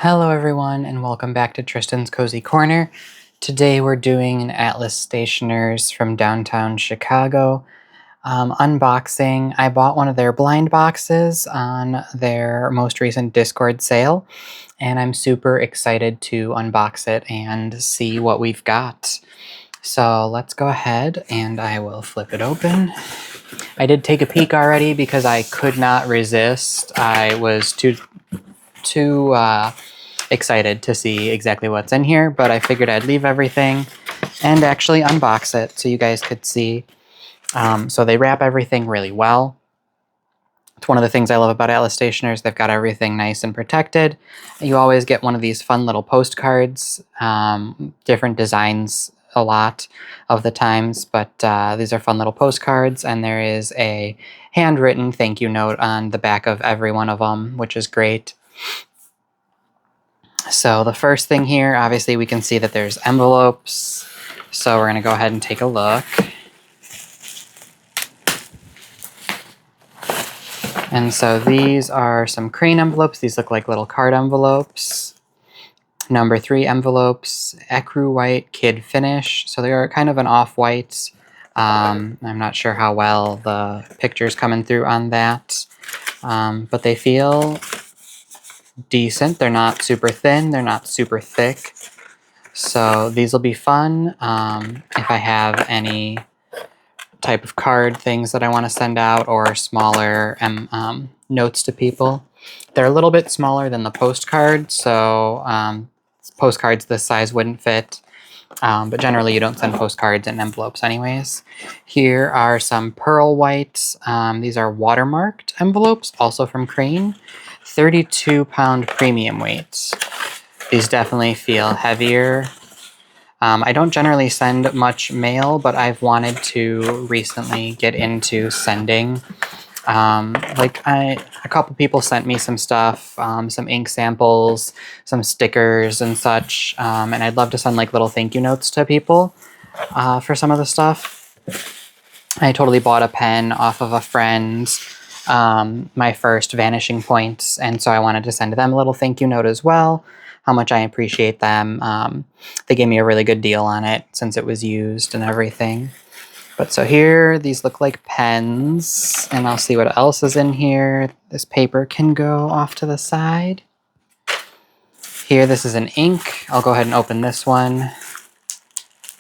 Hello everyone and welcome back to Tristan's Cozy Corner. Today we're doing an Atlas Stationers from downtown Chicago unboxing. I bought one of their blind boxes on their most recent Discord sale and I'm super excited to unbox it and see what we've got. So let's go ahead and I will flip it open. I did take a peek already because I could not resist. I was too excited to see exactly what's in here, but I figured I'd leave everything and actually unbox it so you guys could see. So they wrap everything really well. It's one of the things I love about Atlas Stationers. They've got everything nice and protected. You always get one of these fun little postcards, different designs a lot of the times, but these are fun little postcards, and there is a handwritten thank you note on the back of every one of them, which is great. So the first thing here, obviously we can see that there's envelopes. So we're going to go ahead and take a look. And so these are some crane envelopes. These look like little card envelopes. Number 3 envelopes, ecru white kid finish. So they are kind of an off-white. I'm not sure how well the picture's coming through on that. But they feel decent. They're not super thin, they're not super thick. So these will be fun if I have any type of card things that I want to send out or smaller notes to people. They're a little bit smaller than the postcards, so postcards this size wouldn't fit. But generally you don't send postcards in envelopes anyways. Here are some pearl white. These are watermarked envelopes, also from Crane. 32-pound premium weights. These definitely feel heavier. I don't generally send much mail, but I've wanted to recently get into sending. A couple people sent me some stuff, some ink samples, some stickers and such, and I'd love to send like little thank you notes to people for some of the stuff. I totally bought a pen off of a friend, my first Vanishing Point, and so I wanted to send them a little thank you note as well, how much I appreciate them. They gave me a really good deal on it since it was used and everything. But so here, these look like pens, and I'll see what else is in here. This paper can go off to the side. Here, this is an ink. I'll go ahead and open this one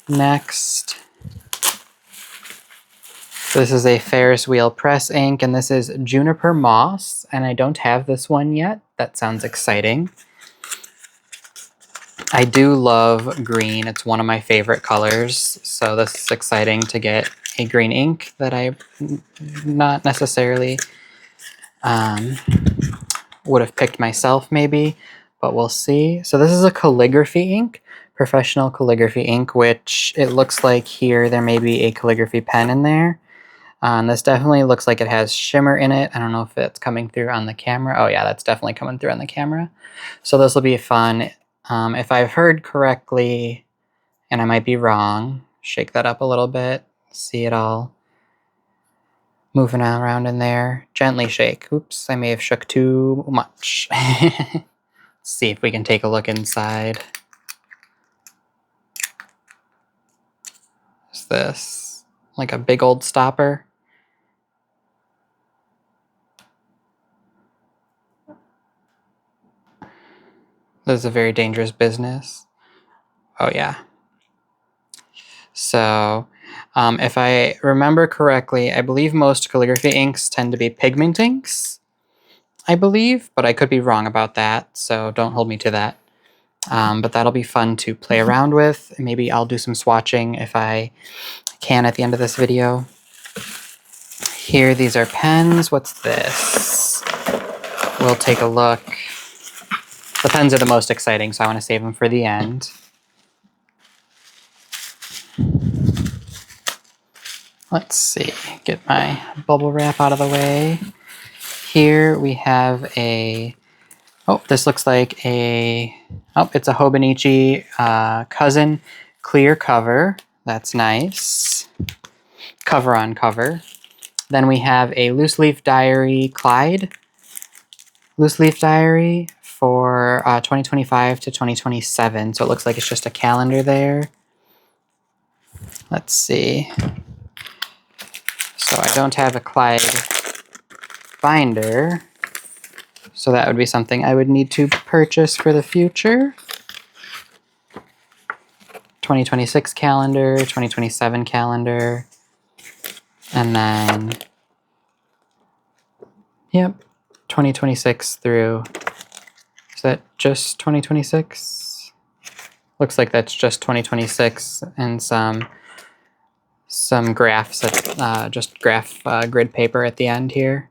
next. This is a Ferris wheel press ink, and this is Juniper Moss, and I don't have this one yet. That sounds exciting. I do love green. It's one of my favorite colors, so this is exciting to get a green ink that I not necessarily would have picked myself maybe, but we'll see. So this is a calligraphy ink, professional calligraphy ink, which it looks like here there may be a calligraphy pen in there. This definitely looks like it has shimmer in it. I don't know if it's coming through on the camera. Oh yeah, that's definitely coming through on the camera. So this will be fun. If I've heard correctly, and I might be wrong, shake that up a little bit, see it all moving around in there. Gently shake. Oops, I may have shook too much. Let's see if we can take a look inside. Is this like a big old stopper? This is a very dangerous business. Oh yeah. So if I remember correctly, I believe most calligraphy inks tend to be pigment inks, I believe, but I could be wrong about that, so don't hold me to that. But that'll be fun to play around with. Maybe I'll do some swatching if I can at the end of this video. Here, these are pens. What's this? We'll take a look. The pens are the most exciting, so I want to save them for the end. Let's see, get my bubble wrap out of the way. Here we have a, oh, this looks like a, oh, it's a Hobonichi Cousin clear cover. That's nice. Cover on cover. Then we have a loose leaf diary Kleid. Loose leaf diary for 2025 to 2027. So it looks like it's just a calendar there. Let's see. So I don't have a Kleid binder, so that would be something I would need to purchase for the future. 2026 calendar, 2027 calendar, and then, yep, 2026 through, is that just 2026? Looks like that's just 2026 and some graphs, just graph grid paper at the end here.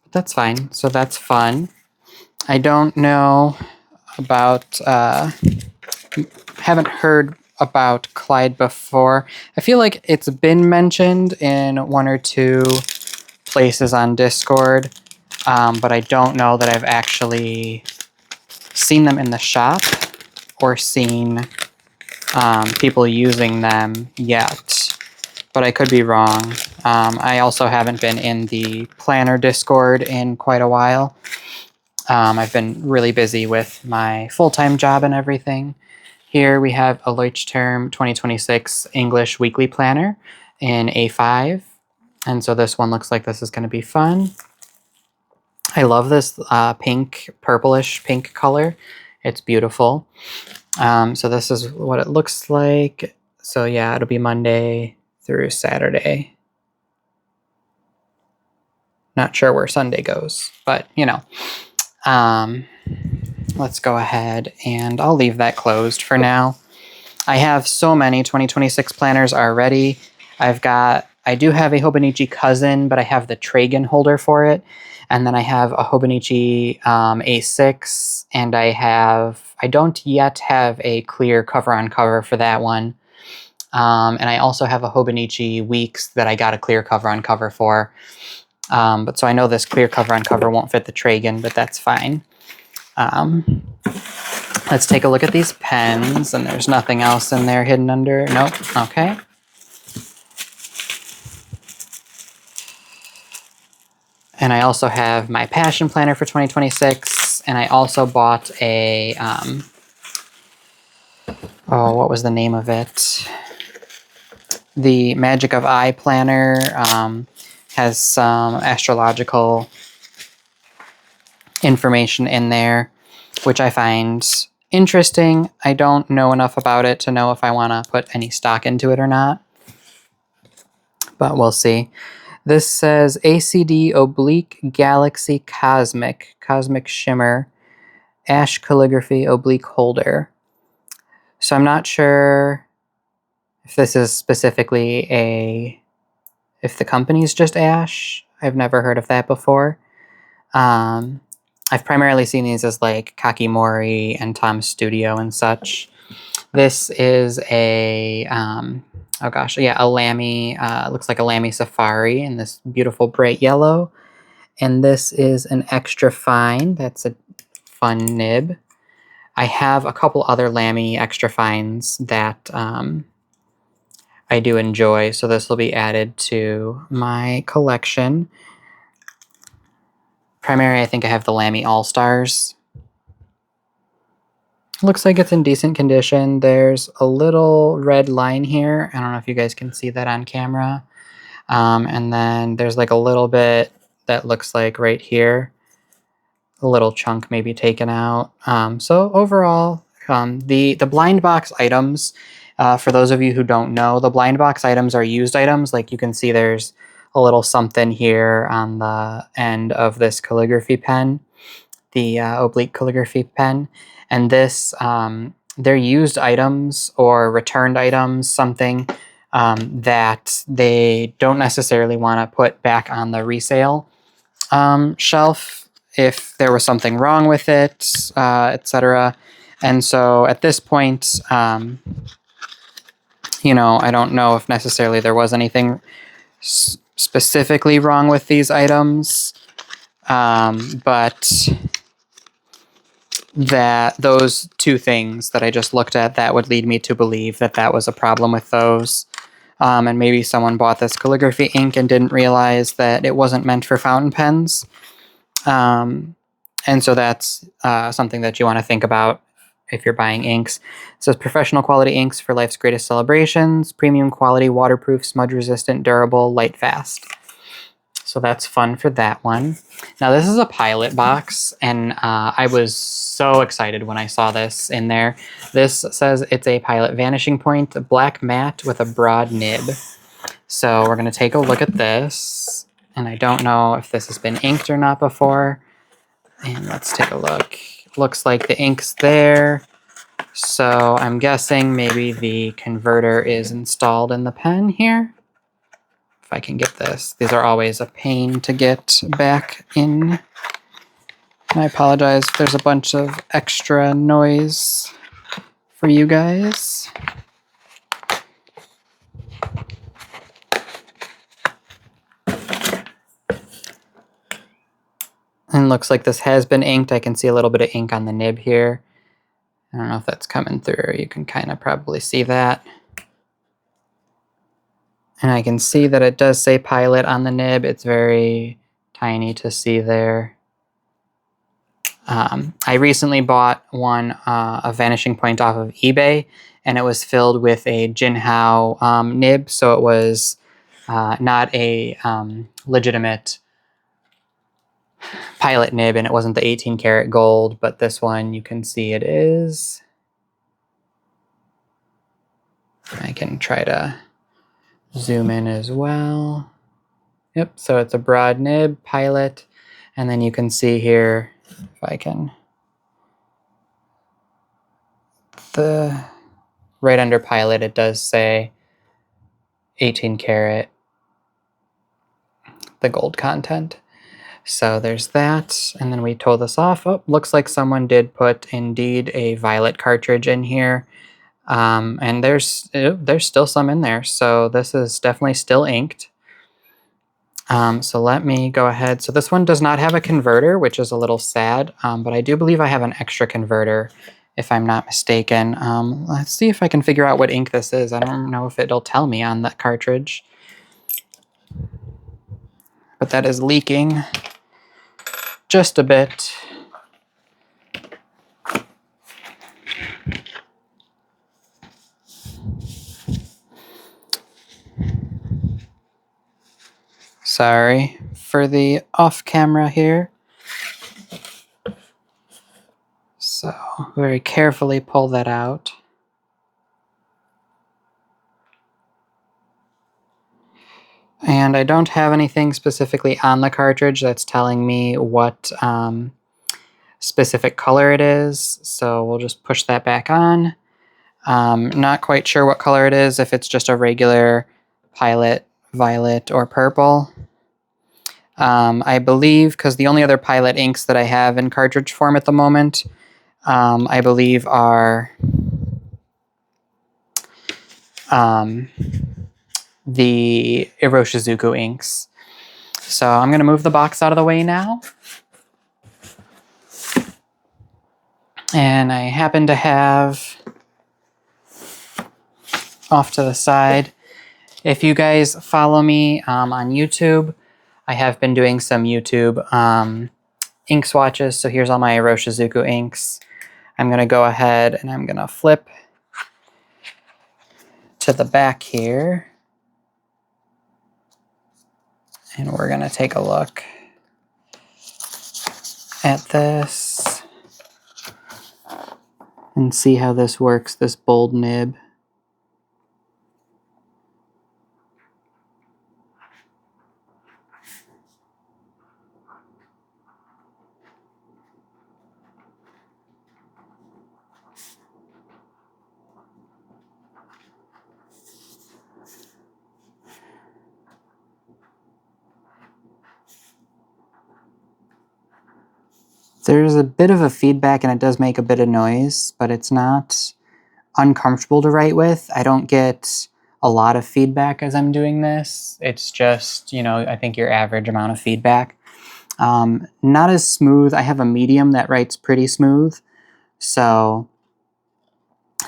But that's fine, so that's fun. I don't know about, haven't heard about Kleid before. I feel like it's been mentioned in one or two places on Discord, but I don't know that I've actually seen them in the shop or seen people using them yet, but I could be wrong. I also haven't been in the planner Discord in quite a while. I've been really busy with my full-time job and everything. Here we have a Leuchtturm 2026 English Weekly Planner in A5. And so this one looks like this is going to be fun. I love this pink, purplish pink color. It's beautiful. So this is what it looks like. So yeah, it'll be Monday through Saturday. Not sure where Sunday goes, but you know. Let's go ahead and I'll leave that closed for now. I have so many 2026 planners already. I do have a Hobonichi Cousin, but I have the Tragan holder for it. And then I have a Hobonichi A6, and I don't yet have a clear cover on cover for that one. And I also have a Hobonichi Weeks that I got a clear cover on cover for. But so I know this clear cover on cover won't fit the Tragan, but that's fine. Let's take a look at these pens, and there's nothing else in there hidden under. Nope. Okay. And I also have my Passion Planner for 2026, and I also bought a, what was the name of it? The Magic of Eye Planner has some astrological information in there, which I find interesting. I don't know enough about it to know if I want to put any stock into it or not, but we'll see. This says ACD/Galaxy Cosmic Shimmer Ash Calligraphy / So I'm not sure if this is specifically if the company's just Ash. I've never heard of that before. I've primarily seen these as like Kakimori and Tom's Studio and such. This is a, a Lamy, looks like a Lamy Safari in this beautiful bright yellow. And this is an extra fine. That's a fun nib. I have a couple other Lamy extra fines that I do enjoy, so this will be added to my collection. Primarily, I think I have the Lamy All-Stars. Looks like it's in decent condition. There's a little red line here. I don't know if you guys can see that on camera. And then there's like a little bit that looks like right here. A little chunk maybe taken out. So overall, the blind box items, for those of you who don't know, the blind box items are used items. Like you can see there's a little something here on the end of this calligraphy pen, the oblique calligraphy pen. And this, they're used items or returned items, something that they don't necessarily want to put back on the resale shelf if there was something wrong with it, etc. And so at this point, you know, I don't know if necessarily there was anything specifically wrong with these items, but that those two things that I just looked at, that would lead me to believe that that was a problem with those. And maybe someone bought this calligraphy ink and didn't realize that it wasn't meant for fountain pens. And so that's something that you want to think about if you're buying inks. It says professional quality inks for life's greatest celebrations, premium quality, waterproof, smudge resistant, durable, light fast. So that's fun for that one. Now this is a Pilot box, and I was so excited when I saw this in there. This says it's a Pilot Vanishing Point, a black matte with a broad nib. So we're gonna take a look at this, and I don't know if this has been inked or not before. And let's take a look. Looks like the ink's there. So I'm guessing maybe the converter is installed in the pen here. If I can get this. These are always a pain to get back in. And I apologize if there's a bunch of extra noise for you guys. And looks like this has been inked. I can see a little bit of ink on the nib here. I don't know if that's coming through. You can kind of probably see that. And I can see that it does say Pilot on the nib. It's very tiny to see there. I recently bought one, a Vanishing Point off of eBay, and it was filled with a Jinhao nib, so it was not a legitimate Pilot nib, and it wasn't the 18 karat gold, but this one you can see it is. I can try to zoom in as well. Yep, so it's a broad nib, Pilot, and then you can see here, if I can, right under Pilot it does say 18 karat, the gold content. So there's that, and then we tow this off. Oh, looks like someone did put indeed a violet cartridge in here. And there's still some in there, so this is definitely still inked. So let me go ahead. So this one does not have a converter, which is a little sad, but I do believe I have an extra converter, if I'm not mistaken. Let's see if I can figure out what ink this is. I don't know if it'll tell me on that cartridge. But that is leaking just a bit. Sorry for the off camera here. So very carefully pull that out. And I don't have anything specifically on the cartridge that's telling me what specific color it is, so we'll just push that back on. Not quite sure what color it is, if it's just a regular Pilot, violet, or purple. I believe, because the only other Pilot inks that I have in cartridge form at the moment, I believe are the Iroshizuku inks. So I'm going to move the box out of the way now. And I happen to have off to the side, if you guys follow me on YouTube, I have been doing some YouTube ink swatches. So here's all my Iroshizuku inks. I'm going to go ahead and I'm going to flip to the back here. And we're going to take a look at this and see how this works, this bold nib. There's a bit of a feedback and it does make a bit of noise, but it's not uncomfortable to write with. I don't get a lot of feedback as I'm doing this. It's just, you know, I think your average amount of feedback. Not as smooth. I have a medium that writes pretty smooth, so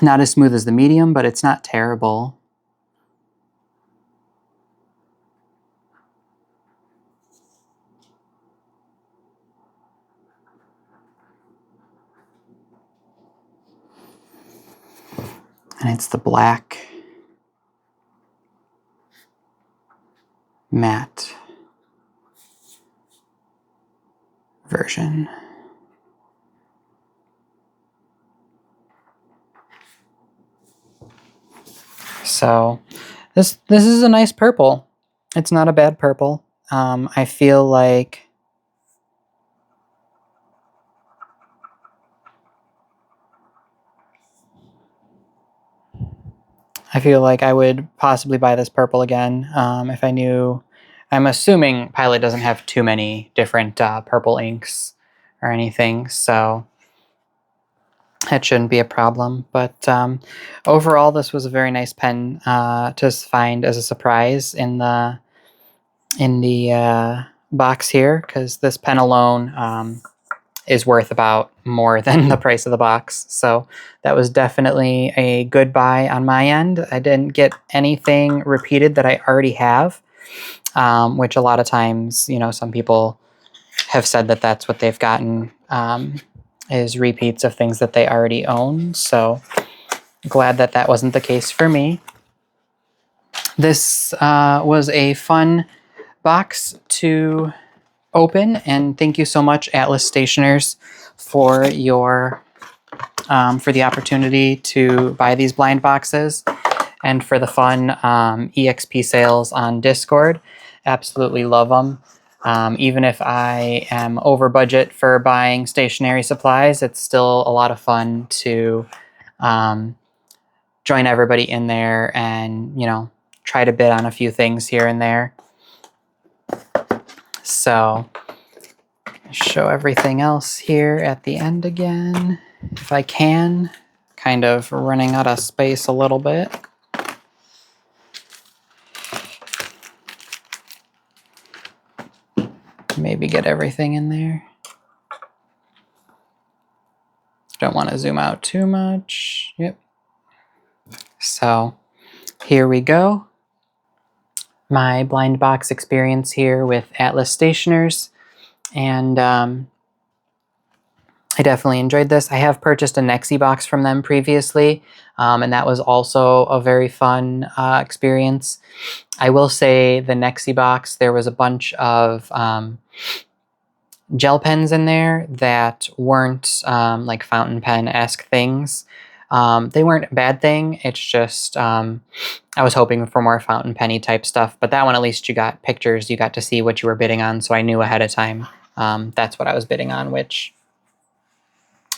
not as smooth as the medium, but it's not terrible. And it's the black matte version. So this is a nice purple. It's not a bad purple. I feel like I would possibly buy this purple again if I knew. I'm assuming Pilot doesn't have too many different purple inks or anything, so that shouldn't be a problem. But overall, this was a very nice pen to find as a surprise in the box here, because this pen alone is worth about more than the price of the box. So that was definitely a good buy on my end. I didn't get anything repeated that I already have, which a lot of times, you know, some people have said that that's what they've gotten, is repeats of things that they already own. So glad that that wasn't the case for me. This was a fun box to open, and thank you so much, Atlas Stationers, for your for the opportunity to buy these blind boxes and for the fun EXP sales on Discord. Absolutely love them. Even if I am over budget for buying stationery supplies, it's still a lot of fun to join everybody in there and, you know, try to bid on a few things here and there. So show everything else here at the end again, if I can. Kind of running out of space a little bit. Maybe get everything in there. Don't want to zoom out too much. Yep. So here we go. My blind box experience here with Atlas Stationers. And I definitely enjoyed this. I have purchased a nexy box from them previously, and that was also a very fun experience. I will say the nexy box, there was a bunch of gel pens in there that weren't like fountain pen-esque things. They weren't a bad thing. It's just I was hoping for more fountain penny type stuff, but that one at least you got pictures. You got to see what you were bidding on, so I knew ahead of time that's what I was bidding on, which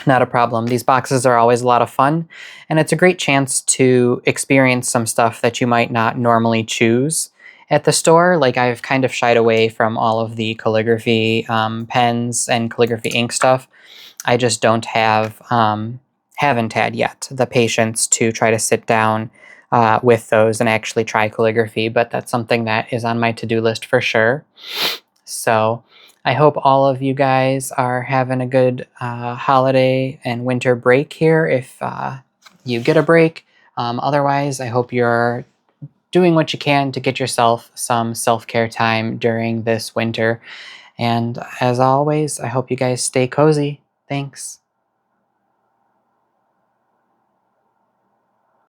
not a problem. These boxes are always a lot of fun, and it's a great chance to experience some stuff that you might not normally choose at the store. Like, I've kind of shied away from all of the calligraphy pens and calligraphy ink stuff. I just don't have, haven't had yet the patience to try to sit down with those and actually try calligraphy, but that's something that is on my to-do list for sure. So I hope all of you guys are having a good holiday and winter break here if you get a break. Otherwise, I hope you're doing what you can to get yourself some self-care time during this winter. And as always, I hope you guys stay cozy. Thanks.